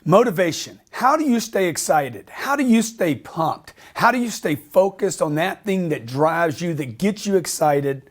Motivation. How do you stay excited? How do you stay pumped? How do you stay focused on that thing that drives you, that gets you excited?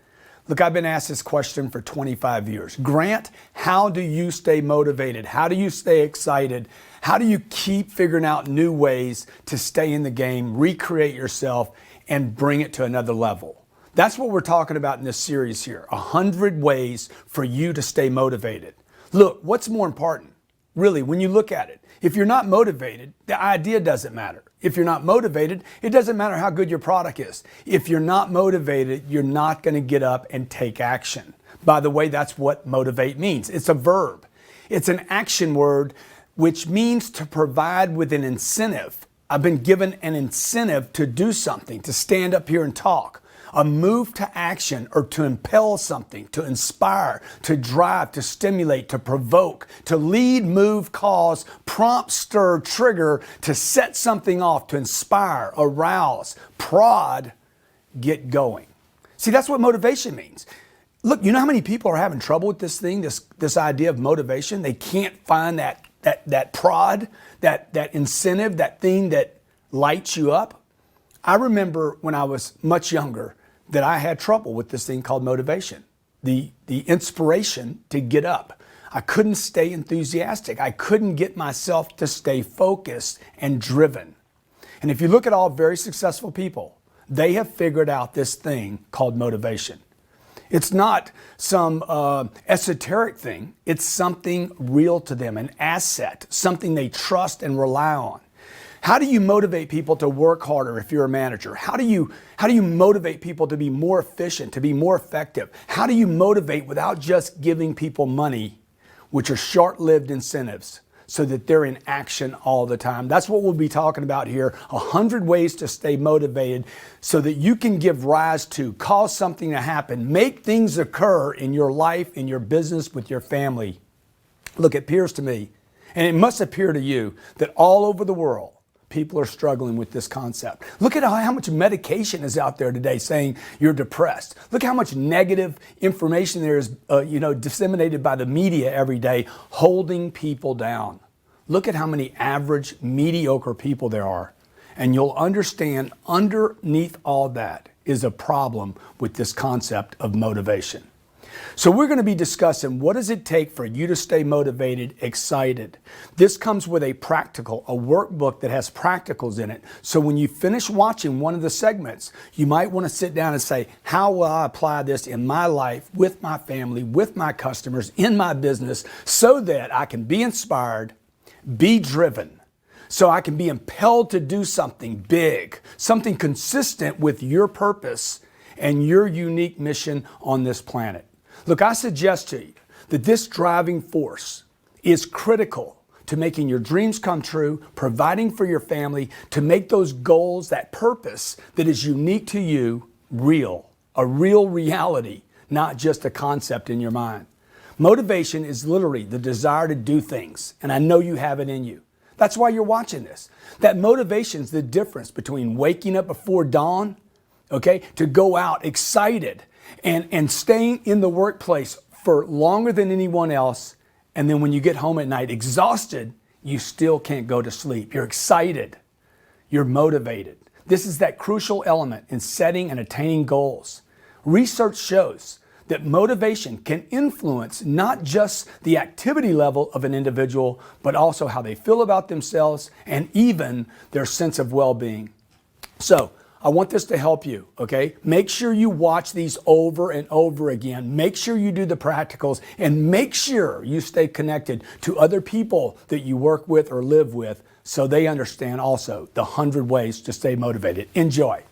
Look, I've been asked this question for 25 years. Grant, how do you stay motivated? How do you stay excited? How do you keep figuring out new ways to stay in the game, recreate yourself, and bring it to another level? That's what we're talking about in this series here. 100 ways for you to stay motivated. Look, what's more important? Really, when you look at it, if you're not motivated, the idea doesn't matter. If you're not motivated, it doesn't matter how good your product is. If you're not motivated, you're not going to get up and take action. By the way, that's what motivate means. It's a verb. It's an action word, which means to provide with an incentive. I've been given an incentive to do something, to stand up here and talk. A move to action, or to impel something, to inspire, to drive, to stimulate, to provoke, to lead, move, cause, prompt, stir, trigger, to set something off, to inspire, arouse, prod, get going. See, that's what motivation means. Look, you know how many people are having trouble with this thing, this idea of motivation? They can't find that prod, that incentive, that thing that lights you up. I remember when I was much younger that I had trouble with this thing called motivation, the inspiration to get up. I couldn't stay enthusiastic. I couldn't get myself to stay focused and driven. And if you look at all very successful people, they have figured out this thing called motivation. It's not some esoteric thing. It's something real to them, an asset, something they trust and rely on. How do you motivate people to work harder if you're a manager? How do you motivate people to be more efficient, to be more effective? How do you motivate without just giving people money, which are short-lived incentives, so that they're in action all the time? That's what we'll be talking about here. 100 ways to stay motivated so that you can give rise to, cause something to happen, make things occur in your life, in your business, with your family. Look, it appears to me, and it must appear to you, that all over the world, people are struggling with this concept. Look at how much medication is out there today saying you're depressed. Look how much negative information there is disseminated by the media every day, holding people down. Look at how many average, mediocre people there are. And you'll understand underneath all that is a problem with this concept of motivation. So we're going to be discussing what does it take for you to stay motivated, excited. This comes with a workbook that has practicals in it. So when you finish watching one of the segments, you might want to sit down and say, how will I apply this in my life, with my family, with my customers, in my business, so that I can be inspired, be driven, so I can be impelled to do something big, something consistent with your purpose and your unique mission on this planet. Look, I suggest to you that this driving force is critical to making your dreams come true, providing for your family, to make those goals, that purpose that is unique to you, real, a real reality, not just a concept in your mind. Motivation is literally the desire to do things, and I know you have it in you. That's why you're watching this. That motivation is the difference between waking up before dawn, to go out excited, and staying in the workplace for longer than anyone else, and then when you get home at night exhausted, you still can't go to sleep. You're excited. You're motivated. This is that crucial element in setting and attaining goals. Research shows that motivation can influence not just the activity level of an individual, but also how they feel about themselves and even their sense of well-being. So, I want this to help you, okay? Make sure you watch these over and over again. Make sure you do the practicals, and make sure you stay connected to other people that you work with or live with so they understand also the 100 ways to stay motivated. Enjoy.